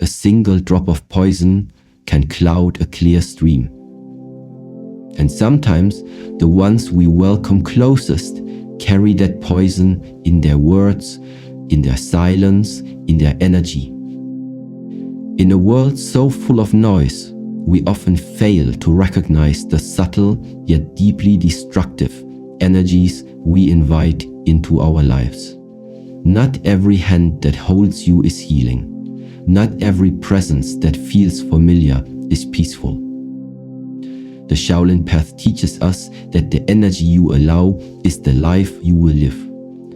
A single drop of poison can cloud a clear stream. And sometimes the ones we welcome closest carry that poison in their words, in their silence, in their energy. In a world so full of noise, we often fail to recognize the subtle yet deeply destructive energies we invite into our lives. Not every hand that holds you is healing. Not every presence that feels familiar is peaceful. The Shaolin path teaches us that the energy you allow is the life you will live.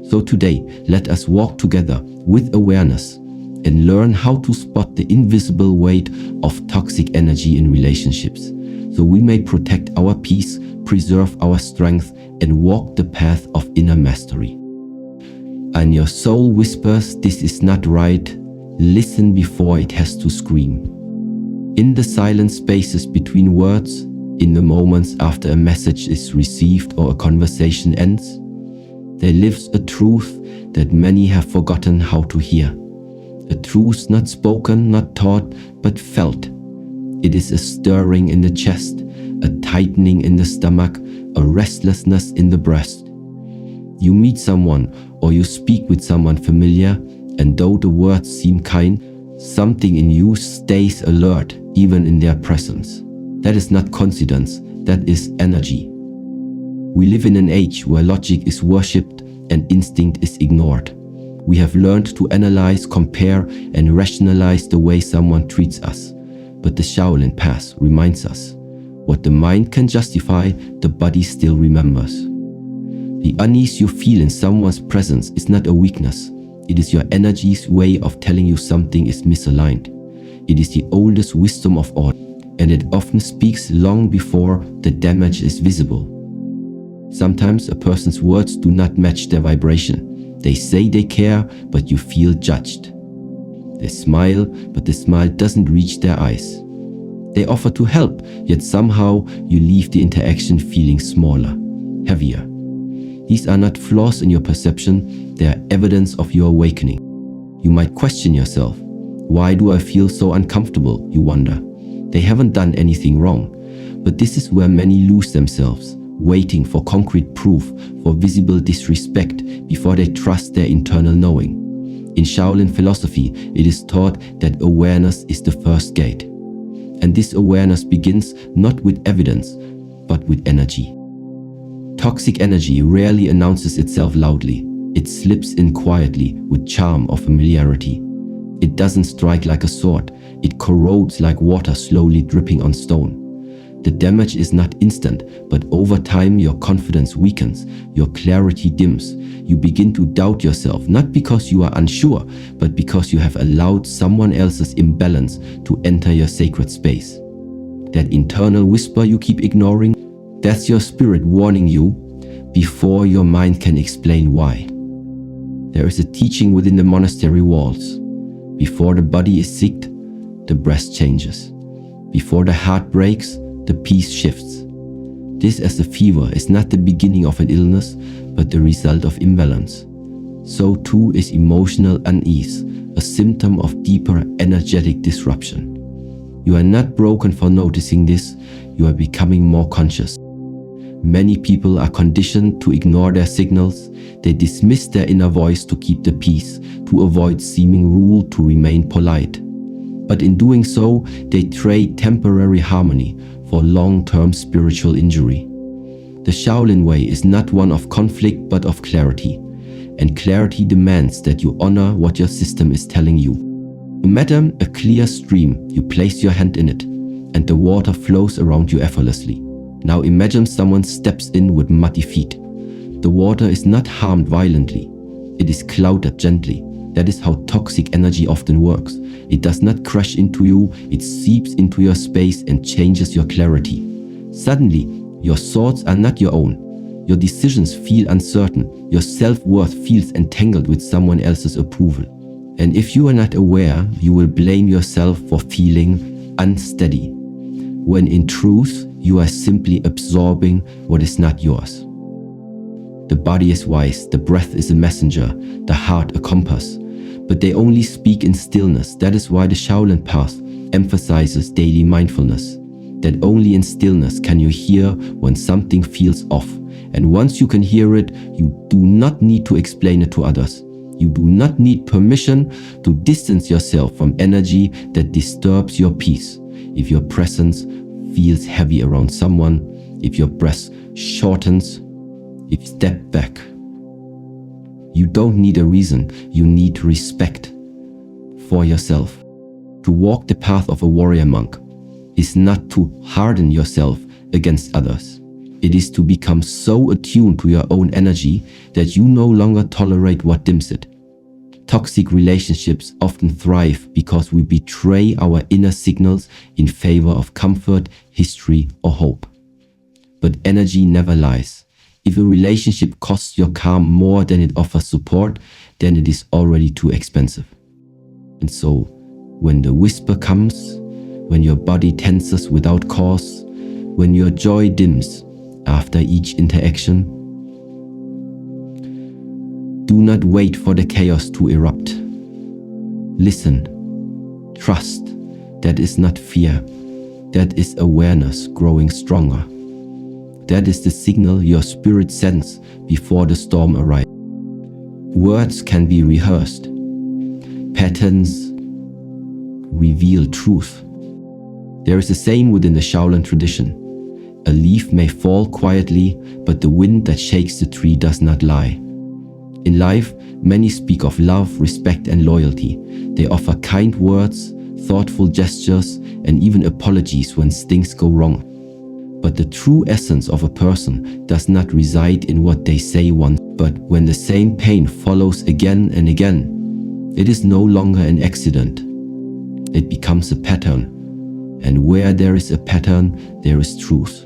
So today, let us walk together with awareness and learn how to spot the invisible weight of toxic energy in relationships, so we may protect our peace, preserve our strength, and walk the path of inner mastery. And your soul whispers, "This is not right." Listen before it has to scream. In the silent spaces between words, in the moments after a message is received or a conversation ends, there lives a truth that many have forgotten how to hear. A truth not spoken, not taught, but felt. It is a stirring in the chest, a tightening in the stomach, a restlessness in the breast. You meet someone or you speak with someone familiar, and though the words seem kind, something in you stays alert even in their presence. That is not coincidence, that is energy. We live in an age where logic is worshipped and instinct is ignored. We have learned to analyze, compare, and rationalize the way someone treats us. But the Shaolin path reminds us, what the mind can justify, the body still remembers. The unease you feel in someone's presence is not a weakness. It is your energy's way of telling you something is misaligned. It is the oldest wisdom of all, and it often speaks long before the damage is visible. Sometimes a person's words do not match their vibration. They say they care, but you feel judged. They smile, but the smile doesn't reach their eyes. They offer to help, yet somehow you leave the interaction feeling smaller, heavier. These are not flaws in your perception, they are evidence of your awakening. You might question yourself. Why do I feel so uncomfortable, you wonder? They haven't done anything wrong. But this is where many lose themselves, waiting for concrete proof, for visible disrespect before they trust their internal knowing. In Shaolin philosophy, it is taught that awareness is the first gate. And this awareness begins not with evidence, but with energy. Toxic energy rarely announces itself loudly. It slips in quietly with charm or familiarity. It doesn't strike like a sword. It corrodes like water slowly dripping on stone. The damage is not instant, but over time your confidence weakens, your clarity dims. You begin to doubt yourself, not because you are unsure, but because you have allowed someone else's imbalance to enter your sacred space. That internal whisper you keep ignoring, that's your spirit warning you before your mind can explain why. There is a teaching within the monastery walls. Before the body is sick, the breast changes. Before the heart breaks, the peace shifts. This, as the fever, is not the beginning of an illness, but the result of imbalance. So too is emotional unease, a symptom of deeper energetic disruption. You are not broken for noticing this, you are becoming more conscious. Many people are conditioned to ignore their signals. They dismiss their inner voice to keep the peace, to avoid seeming rule, to remain polite. But in doing so, they trade temporary harmony for long-term spiritual injury. The Shaolin way is not one of conflict but of clarity, and clarity demands that you honor what your system is telling you. Imagine a clear stream, you place your hand in it, and the water flows around you effortlessly. Now imagine someone steps in with muddy feet. The water is not harmed violently, it is clouded gently. That is how toxic energy often works. It does not crash into you, it seeps into your space and changes your clarity. Suddenly, your thoughts are not your own. Your decisions feel uncertain. Your self-worth feels entangled with someone else's approval. And if you are not aware, you will blame yourself for feeling unsteady, when in truth, you are simply absorbing what is not yours. The body is wise, the breath is a messenger, the heart a compass. but they only speak in stillness. That is why the Shaolin path emphasizes daily mindfulness, that only in stillness can you hear when something feels off. And once you can hear it, you do not need to explain it to others. You do not need permission to distance yourself from energy that disturbs your peace. If your presence feels heavy around someone, if your breath shortens, if you step back, you don't need a reason, you need respect for yourself. To walk the path of a warrior monk is not to harden yourself against others. It is to become so attuned to your own energy that you no longer tolerate what dims it. Toxic relationships often thrive because we betray our inner signals in favor of comfort, history, or hope. But energy never lies. If a relationship costs your calm more than it offers support, then it is already too expensive. And so, when the whisper comes, when your body tenses without cause, when your joy dims after each interaction, do not wait for the chaos to erupt. Listen, trust. That is not fear. That is awareness growing stronger. That is the signal your spirit sends before the storm arrives. Words can be rehearsed. Patterns reveal truth. There is a saying within the Shaolin tradition: a leaf may fall quietly, but the wind that shakes the tree does not lie. In life, many speak of love, respect, and loyalty. They offer kind words, thoughtful gestures, and even apologies when things go wrong. But the true essence of a person does not reside in what they say once, but when the same pain follows again and again. It is no longer an accident. It becomes a pattern. And where there is a pattern, there is truth.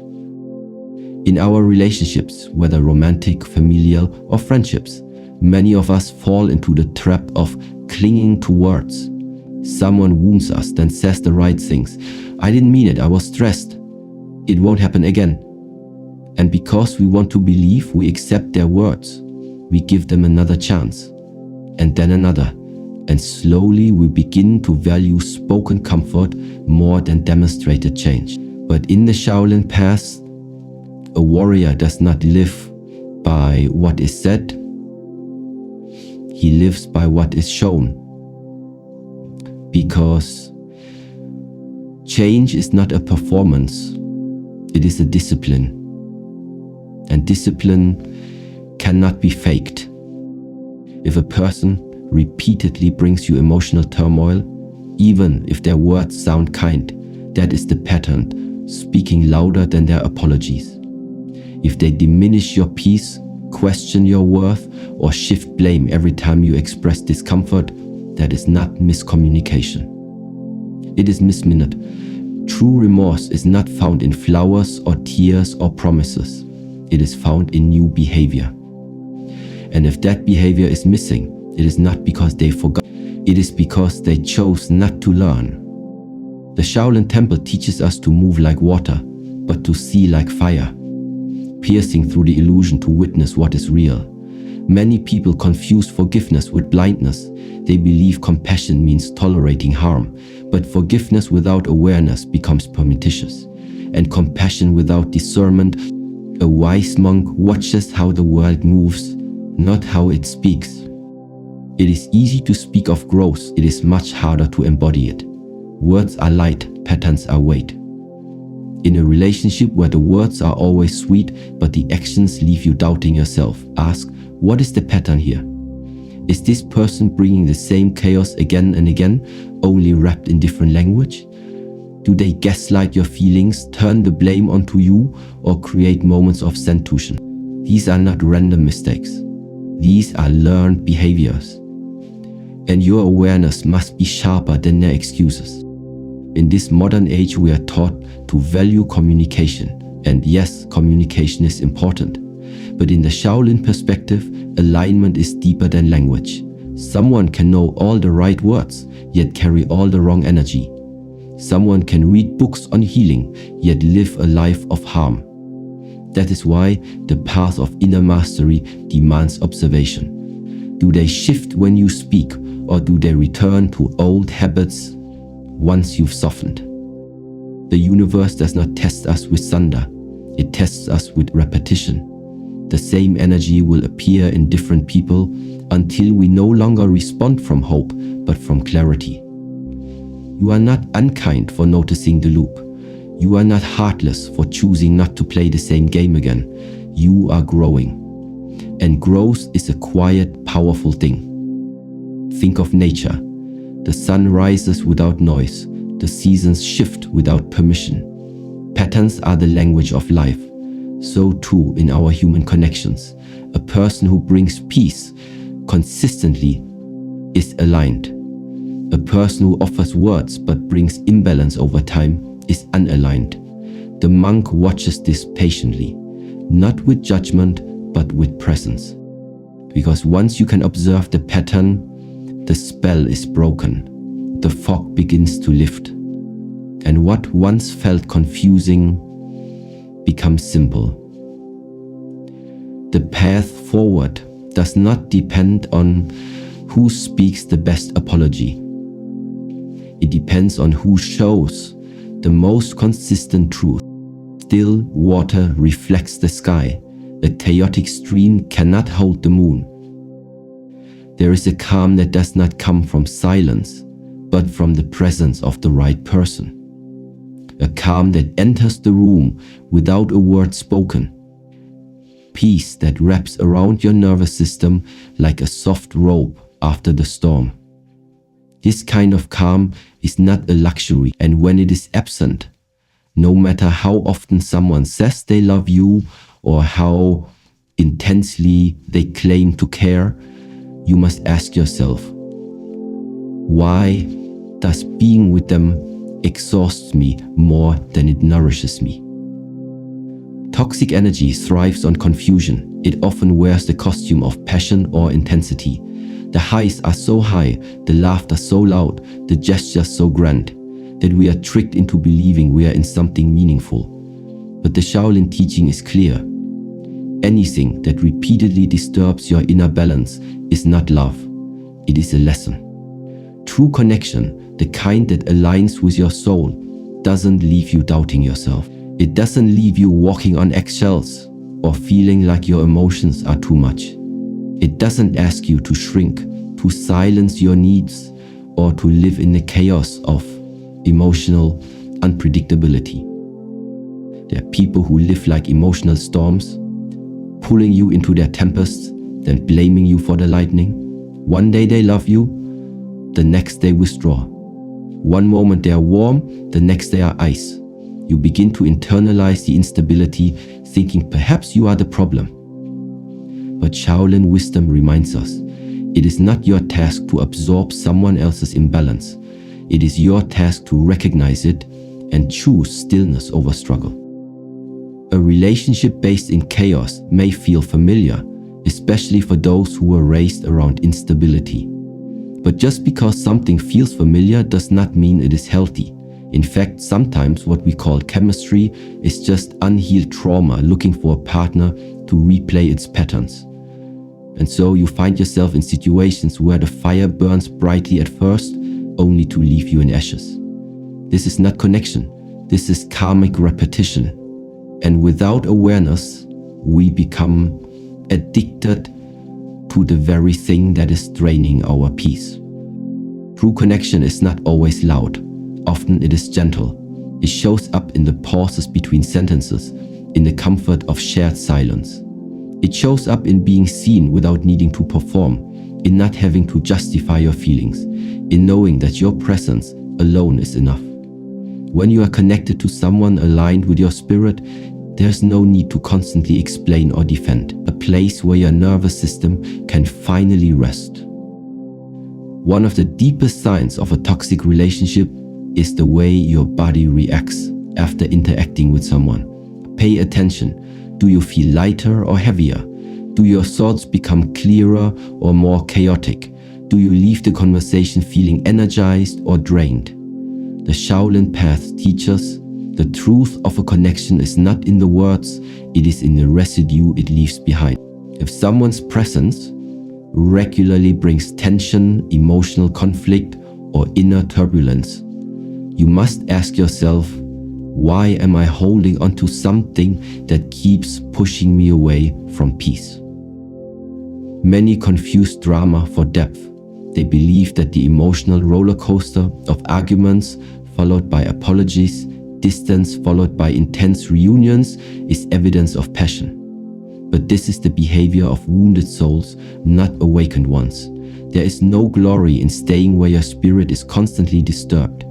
In our relationships, whether romantic, familial, or friendships, many of us fall into the trap of clinging to words. Someone wounds us, then says the right things. I didn't mean it, I was stressed. It won't happen again. And because we want to believe, we accept their words. We give them another chance, and then another. And slowly we begin to value spoken comfort more than demonstrated change. But in the Shaolin path, a warrior does not live by what is said. He lives by what is shown. Because change is not a performance, it is a discipline. And discipline cannot be faked. If a person repeatedly brings you emotional turmoil, even if their words sound kind, that is the pattern, speaking louder than their apologies. If they diminish your peace, question your worth, or shift blame every time you express discomfort, that is not miscommunication. It is misminute. True remorse is not found in flowers or tears or promises. It is found in new behavior. And if that behavior is missing, it is not because they forgot. It is because they chose not to learn. The Shaolin Temple teaches us to move like water, but to see like fire, piercing through the illusion to witness what is real. Many people confuse forgiveness with blindness. They believe compassion means tolerating harm, but forgiveness without awareness becomes pernicious. And compassion without discernment, a wise monk watches how the world moves, not how it speaks. It is easy to speak of growth, it is much harder to embody it. Words are light, patterns are weight. In a relationship where the words are always sweet, but the actions leave you doubting yourself, ask, what is the pattern here? Is this person bringing the same chaos again and again, only wrapped in different language? Do they gaslight your feelings, turn the blame onto you, or create moments of centusion? These are not random mistakes. These are learned behaviors. And your awareness must be sharper than their excuses. In this modern age, we are taught to value communication. And yes, communication is important. But in the Shaolin perspective, alignment is deeper than language. Someone can know all the right words, yet carry all the wrong energy. Someone can read books on healing, yet live a life of harm. That is why the path of inner mastery demands observation. Do they shift when you speak, or do they return to old habits once you've softened? The universe does not test us with thunder, it tests us with repetition. The same energy will appear in different people until we no longer respond from hope, but from clarity. You are not unkind for noticing the loop. You are not heartless for choosing not to play the same game again. You are growing. And growth is a quiet, powerful thing. Think of nature. The sun rises without noise. The seasons shift without permission. Patterns are the language of life. So too in our human connections. A person who brings peace consistently is aligned. A person who offers words but brings imbalance over time is unaligned. The monk watches this patiently, not with judgment but with presence. Because once you can observe the pattern, the spell is broken. The fog begins to lift. And what once felt confusing becomes simple. The path forward does not depend on who speaks the best apology. It depends on who shows the most consistent truth. Still water reflects the sky. A chaotic stream cannot hold the moon. There is a calm that does not come from silence, but from the presence of the right person. A calm that enters the room without a word spoken. Peace that wraps around your nervous system like a soft robe after the storm. This kind of calm is not a luxury, and when it is absent, no matter how often someone says they love you or how intensely they claim to care, you must ask yourself, why does being with them exhausts me more than it nourishes me? Toxic energy thrives on confusion. It often wears the costume of passion or intensity. The highs are so high, the laughter so loud, the gestures so grand, that we are tricked into believing we are in something meaningful. But the Shaolin teaching is clear. Anything that repeatedly disturbs your inner balance is not love. It is a lesson. True connection, the kind that aligns with your soul, doesn't leave you doubting yourself. It doesn't leave you walking on eggshells or feeling like your emotions are too much. It doesn't ask you to shrink, to silence your needs, or to live in the chaos of emotional unpredictability. There are people who live like emotional storms, pulling you into their tempests, then blaming you for the lightning. One day they love you, the next they withdraw. One moment they are warm, the next they are ice. You begin to internalize the instability, thinking perhaps you are the problem. But Shaolin wisdom reminds us, it is not your task to absorb someone else's imbalance. It is your task to recognize it and choose stillness over struggle. A relationship based in chaos may feel familiar, especially for those who were raised around instability. But just because something feels familiar does not mean it is healthy. In fact, sometimes what we call chemistry is just unhealed trauma looking for a partner to replay its patterns. And so you find yourself in situations where the fire burns brightly at first, only to leave you in ashes. This is not connection. This is karmic repetition. And without awareness, we become addicted to the very thing that is draining our peace. True connection is not always loud. Often it is gentle. It shows up in the pauses between sentences, in the comfort of shared silence. It shows up in being seen without needing to perform, in not having to justify your feelings, in knowing that your presence alone is enough. When you are connected to someone aligned with your spirit, there's no need to constantly explain or defend, a place where your nervous system can finally rest. One of the deepest signs of a toxic relationship is the way your body reacts after interacting with someone. Pay attention. Do you feel lighter or heavier? Do your thoughts become clearer or more chaotic? Do you leave the conversation feeling energized or drained? The Shaolin path teaches the truth of a connection is not in the words, it is in the residue it leaves behind. If someone's presence regularly brings tension, emotional conflict, or inner turbulence. You must ask yourself, why am I holding on to something that keeps pushing me away from peace? Many confuse drama for depth. They believe that the emotional roller coaster of arguments, followed by apologies, distance followed by intense reunions, is evidence of passion. But this is the behavior of wounded souls, not awakened ones. There is no glory in staying where your spirit is constantly disturbed.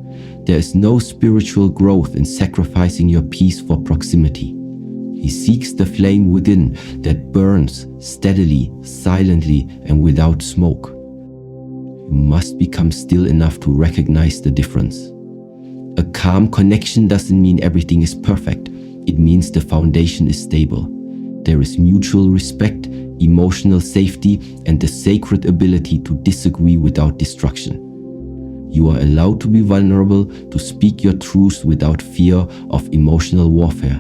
There is no spiritual growth in sacrificing your peace for proximity. He seeks the flame within that burns steadily, silently, and without smoke. You must become still enough to recognize the difference. A calm connection doesn't mean everything is perfect. It means the foundation is stable. There is mutual respect, emotional safety, and the sacred ability to disagree without destruction. You are allowed to be vulnerable, to speak your truth without fear of emotional warfare.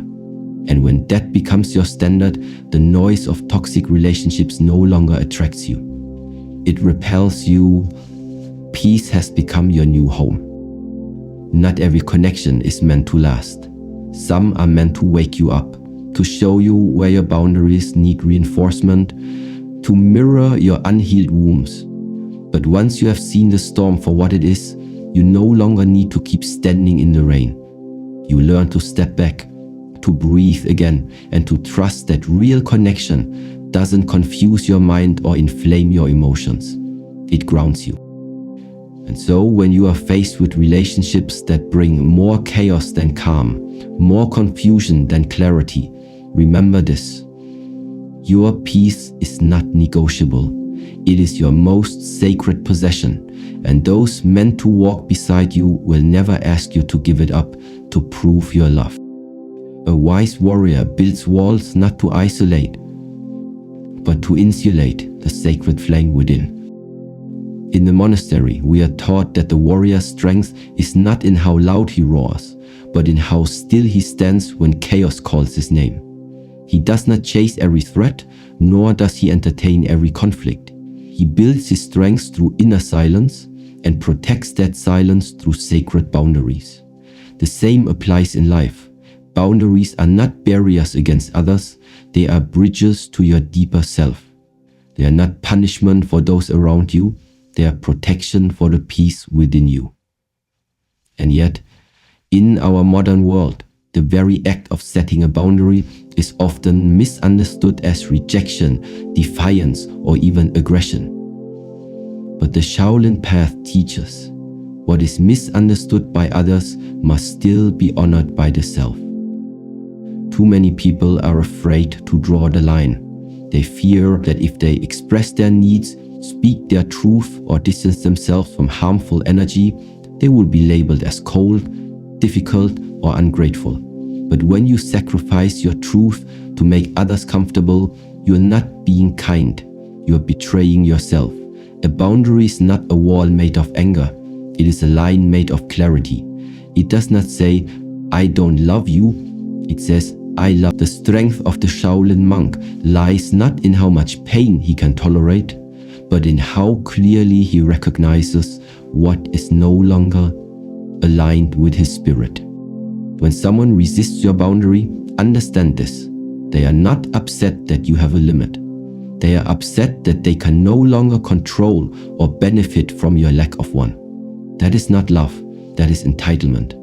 And when that becomes your standard, the noise of toxic relationships no longer attracts you. It repels you. Peace has become your new home. Not every connection is meant to last. Some are meant to wake you up, to show you where your boundaries need reinforcement, to mirror your unhealed wounds. But once you have seen the storm for what it is, you no longer need to keep standing in the rain. You learn to step back, to breathe again, and to trust that real connection doesn't confuse your mind or inflame your emotions. It grounds you. And so when you are faced with relationships that bring more chaos than calm, more confusion than clarity, remember this: your peace is not negotiable. It is your most sacred possession, and those meant to walk beside you will never ask you to give it up to prove your love. A wise warrior builds walls not to isolate, but to insulate the sacred flame within. In the monastery, we are taught that the warrior's strength is not in how loud he roars, but in how still he stands when chaos calls his name. He does not chase every threat, nor does he entertain every conflict. He builds his strength through inner silence and protects that silence through sacred boundaries. The same applies in life. Boundaries are not barriers against others, they are bridges to your deeper self. They are not punishment for those around you, they are protection for the peace within you. And yet, in our modern world, the very act of setting a boundary is often misunderstood as rejection, defiance, or even aggression. But the Shaolin path teaches, what is misunderstood by others must still be honored by the self. Too many people are afraid to draw the line. They fear that if they express their needs, speak their truth, or distance themselves from harmful energy, they will be labeled as cold, difficult, or ungrateful. But when you sacrifice your truth to make others comfortable, you are not being kind. You are betraying yourself. A boundary is not a wall made of anger. It is a line made of clarity. It does not say, I don't love you. It says, I love. The strength of the Shaolin monk lies not in how much pain he can tolerate, but in how clearly he recognizes what is no longer aligned with his spirit. When someone resists your boundary, understand this. They are not upset that you have a limit. They are upset that they can no longer control or benefit from your lack of one. That is not love, that is entitlement.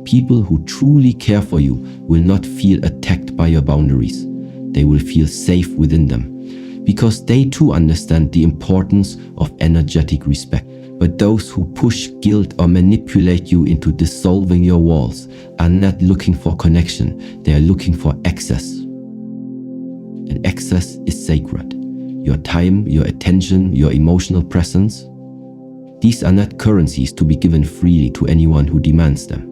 People who truly care for you will not feel attacked by your boundaries. They will feel safe within them, because they too understand the importance of energetic respect. But those who push guilt or manipulate you into dissolving your walls are not looking for connection, they are looking for access. And access is sacred. Your time, your attention, your emotional presence. These are not currencies to be given freely to anyone who demands them.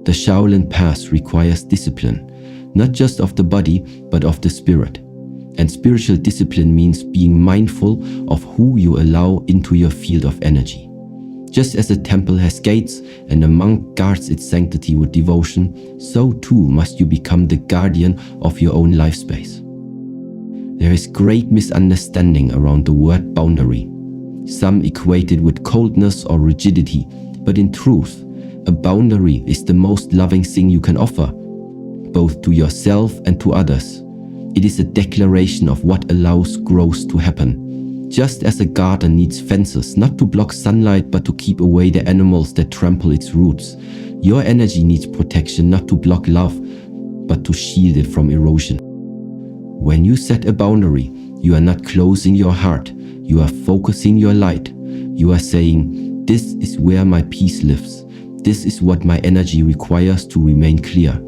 The Shaolin path requires discipline, not just of the body, but of the spirit. And spiritual discipline means being mindful of who you allow into your field of energy. Just as a temple has gates and a monk guards its sanctity with devotion, so too must you become the guardian of your own life space. There is great misunderstanding around the word boundary. Some equate it with coldness or rigidity, but in truth, a boundary is the most loving thing you can offer, both to yourself and to others. It is a declaration of what allows growth to happen. Just as a garden needs fences, not to block sunlight but to keep away the animals that trample its roots, your energy needs protection not to block love, but to shield it from erosion. When you set a boundary, you are not closing your heart, you are focusing your light. You are saying, this is where my peace lives. This is what my energy requires to remain clear.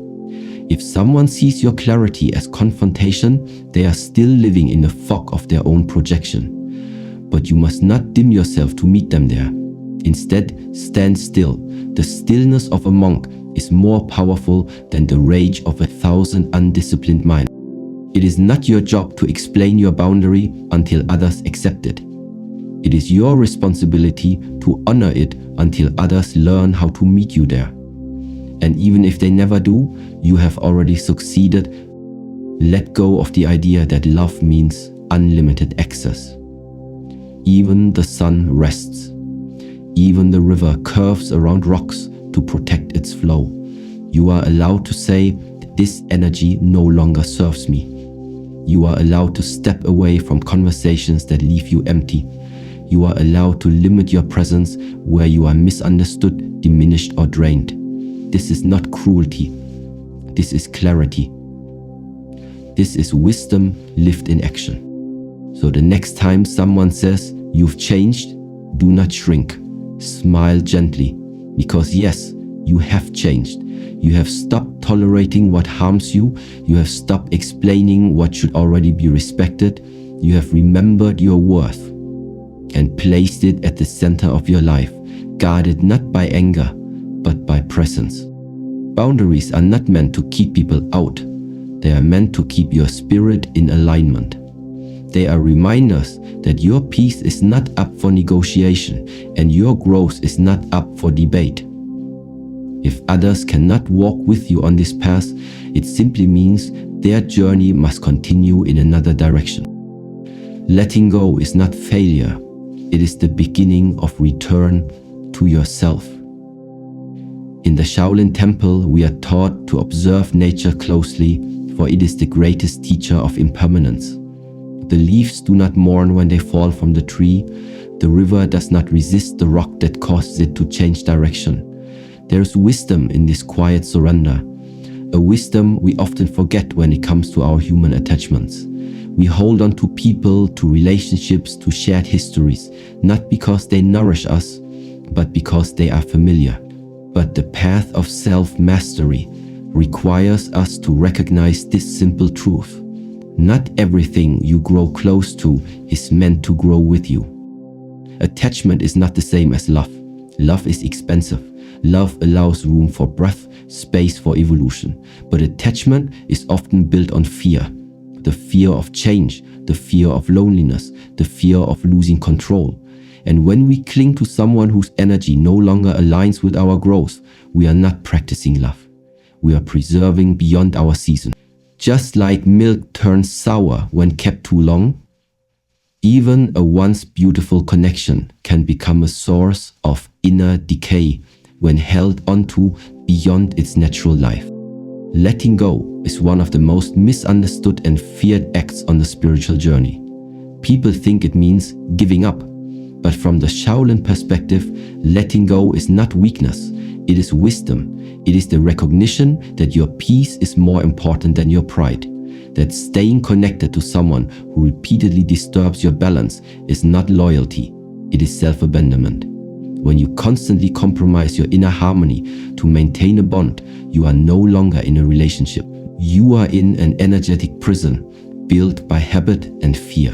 If someone sees your clarity as confrontation, they are still living in the fog of their own projection. But you must not dim yourself to meet them there. Instead, stand still. The stillness of a monk is more powerful than the rage of 1,000 undisciplined minds. It is not your job to explain your boundary until others accept it. It is your responsibility to honor it until others learn how to meet you there. And even if they never do, you have already succeeded. Let go of the idea that love means unlimited access. Even the sun rests. Even the river curves around rocks to protect its flow. You are allowed to say, this energy no longer serves me. You are allowed to step away from conversations that leave you empty. You are allowed to limit your presence where you are misunderstood, diminished, or drained. This is not cruelty. This is clarity. This is wisdom lived in action. So the next time someone says, you've changed, do not shrink. Smile gently. Because yes, you have changed. You have stopped tolerating what harms you. You have stopped explaining what should already be respected. You have remembered your worth and placed it at the center of your life, guarded not by anger, but by presence. Boundaries are not meant to keep people out. They are meant to keep your spirit in alignment. They are reminders that your peace is not up for negotiation and your growth is not up for debate. If others cannot walk with you on this path, it simply means their journey must continue in another direction. Letting go is not failure. It is the beginning of return to yourself. In the Shaolin temple, we are taught to observe nature closely, for it is the greatest teacher of impermanence. The leaves do not mourn when they fall from the tree. The river does not resist the rock that causes it to change direction. There is wisdom in this quiet surrender, a wisdom we often forget when it comes to our human attachments. We hold on to people, to relationships, to shared histories, not because they nourish us, but because they are familiar. But the path of self-mastery requires us to recognize this simple truth. Not everything you grow close to is meant to grow with you. Attachment is not the same as love. Love is expensive. Love allows room for breath, space for evolution. But attachment is often built on fear. The fear of change, the fear of loneliness, the fear of losing control. And when we cling to someone whose energy no longer aligns with our growth, we are not practicing love. We are preserving beyond our season. Just like milk turns sour when kept too long, even a once beautiful connection can become a source of inner decay when held onto beyond its natural life. Letting go is one of the most misunderstood and feared acts on the spiritual journey. People think it means giving up. But from the Shaolin perspective, letting go is not weakness, it is wisdom. It is the recognition that your peace is more important than your pride. That staying connected to someone who repeatedly disturbs your balance is not loyalty, it is self-abandonment. When you constantly compromise your inner harmony to maintain a bond, you are no longer in a relationship. You are in an energetic prison built by habit and fear.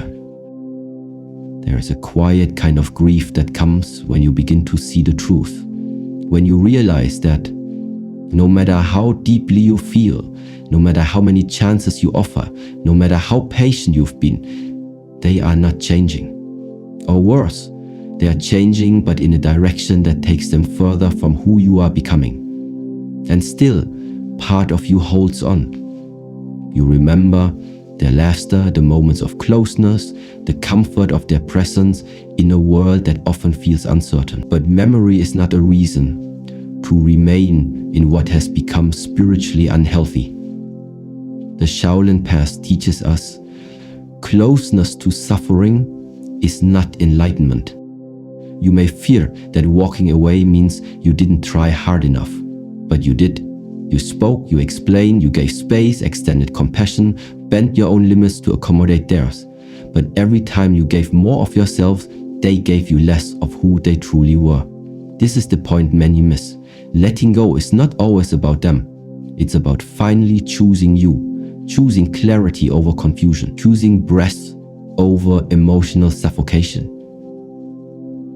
There is a quiet kind of grief that comes when you begin to see the truth. When you realize that no matter how deeply you feel, no matter how many chances you offer, no matter how patient you've been, they are not changing. Or worse, they are changing but in a direction that takes them further from who you are becoming. And still, part of you holds on. You remember, their laughter, the moments of closeness, the comfort of their presence in a world that often feels uncertain. But memory is not a reason to remain in what has become spiritually unhealthy. The Shaolin path teaches us closeness to suffering is not enlightenment. You may fear that walking away means you didn't try hard enough, but you did. You spoke, you explained, you gave space, extended compassion, bent your own limits to accommodate theirs. But every time you gave more of yourself, they gave you less of who they truly were. This is the point many miss. Letting go is not always about them. It's about finally choosing you, choosing clarity over confusion, choosing breath over emotional suffocation,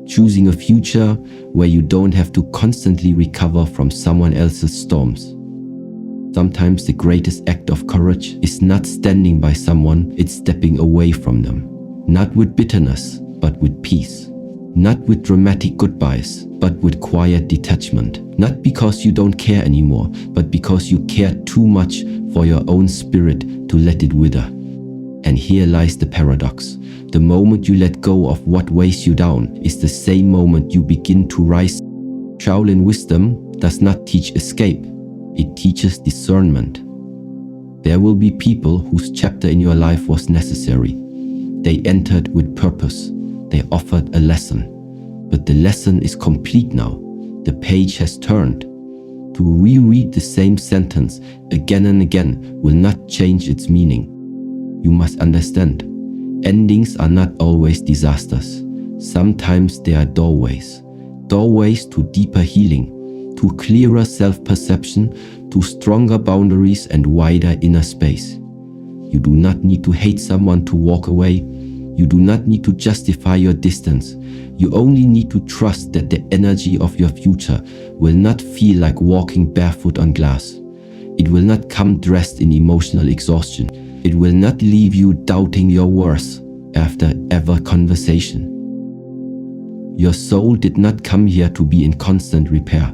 choosing a future where you don't have to constantly recover from someone else's storms. Sometimes the greatest act of courage is not standing by someone, it's stepping away from them. Not with bitterness, but with peace. Not with dramatic goodbyes, but with quiet detachment. Not because you don't care anymore, but because you care too much for your own spirit to let it wither. And here lies the paradox. The moment you let go of what weighs you down is the same moment you begin to rise. Shaolin wisdom does not teach escape. It teaches discernment. There will be people whose chapter in your life was necessary. They entered with purpose. They offered a lesson. But the lesson is complete now. The page has turned. To reread the same sentence again and again will not change its meaning. You must understand, endings are not always disasters. Sometimes they are doorways. Doorways to deeper healing, to clearer self-perception, to stronger boundaries and wider inner space. You do not need to hate someone to walk away. You do not need to justify your distance. You only need to trust that the energy of your future will not feel like walking barefoot on glass. It will not come dressed in emotional exhaustion. It will not leave you doubting your worth after every conversation. Your soul did not come here to be in constant repair.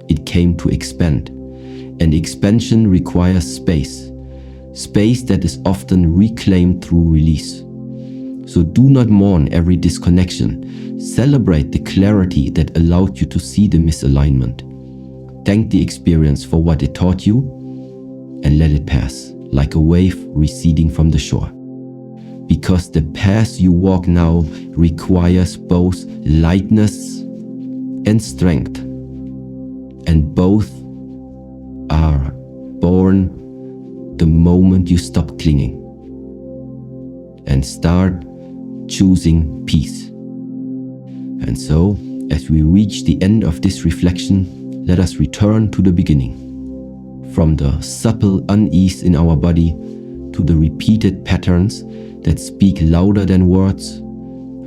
It came to expand. And expansion requires space. Space that is often reclaimed through release. So do not mourn every disconnection. Celebrate the clarity that allowed you to see the misalignment. Thank the experience for what it taught you and let it pass, like a wave receding from the shore. Because the path you walk now requires both lightness and strength. And both are born the moment you stop clinging and start choosing peace. And so, as we reach the end of this reflection, let us return to the beginning. From the subtle unease in our body to the repeated patterns that speak louder than words,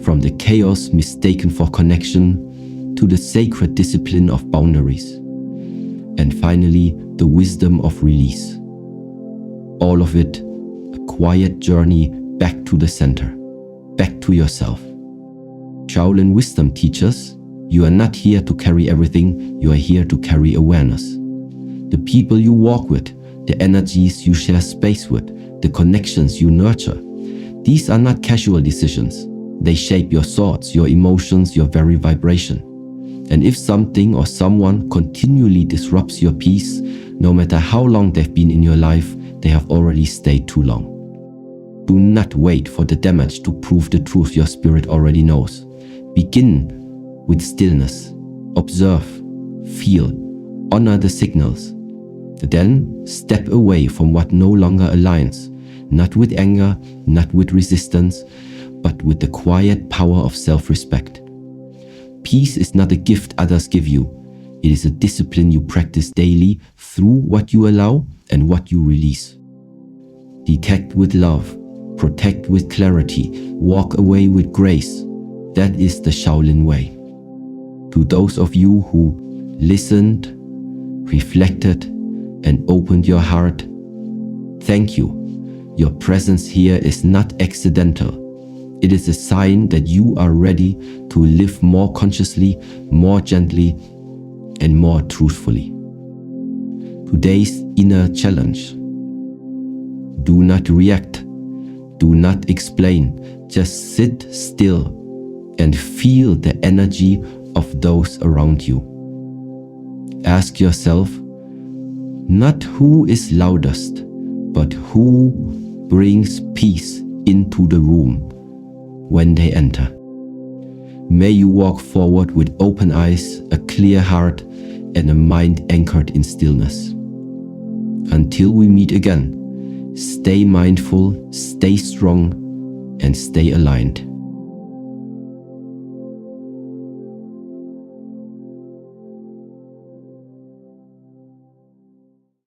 from the chaos mistaken for connection to the sacred discipline of boundaries, and finally the wisdom of release. All of it a quiet journey back to the center, back to yourself. Shaolin wisdom teaches you are not here to carry everything, you are here to carry awareness. The people you walk with, the energies you share space with, the connections you nurture. These are not casual decisions. They shape your thoughts, your emotions, your very vibration. And if something or someone continually disrupts your peace, no matter how long they've been in your life, they have already stayed too long. Do not wait for the damage to prove the truth your spirit already knows. Begin with stillness. Observe, feel, honor the signals. Then step away from what no longer aligns, not with anger, not with resistance, but with the quiet power of self-respect. Peace is not a gift others give you. It is a discipline you practice daily through what you allow and what you release. Detect with love, protect with clarity, walk away with grace. That is the Shaolin way. To those of you who listened, reflected, and opened your heart, thank you. Your presence here is not accidental. It is a sign that you are ready to live more consciously, more gently, and more truthfully. Today's inner challenge. Do not react, Do not explain, just sit still and feel the energy of those around you. Ask yourself, not who is loudest, but who brings peace into the room when they enter. May you walk forward with open eyes, a clear heart, and a mind anchored in stillness. Until we meet again, stay mindful, stay strong, and stay aligned.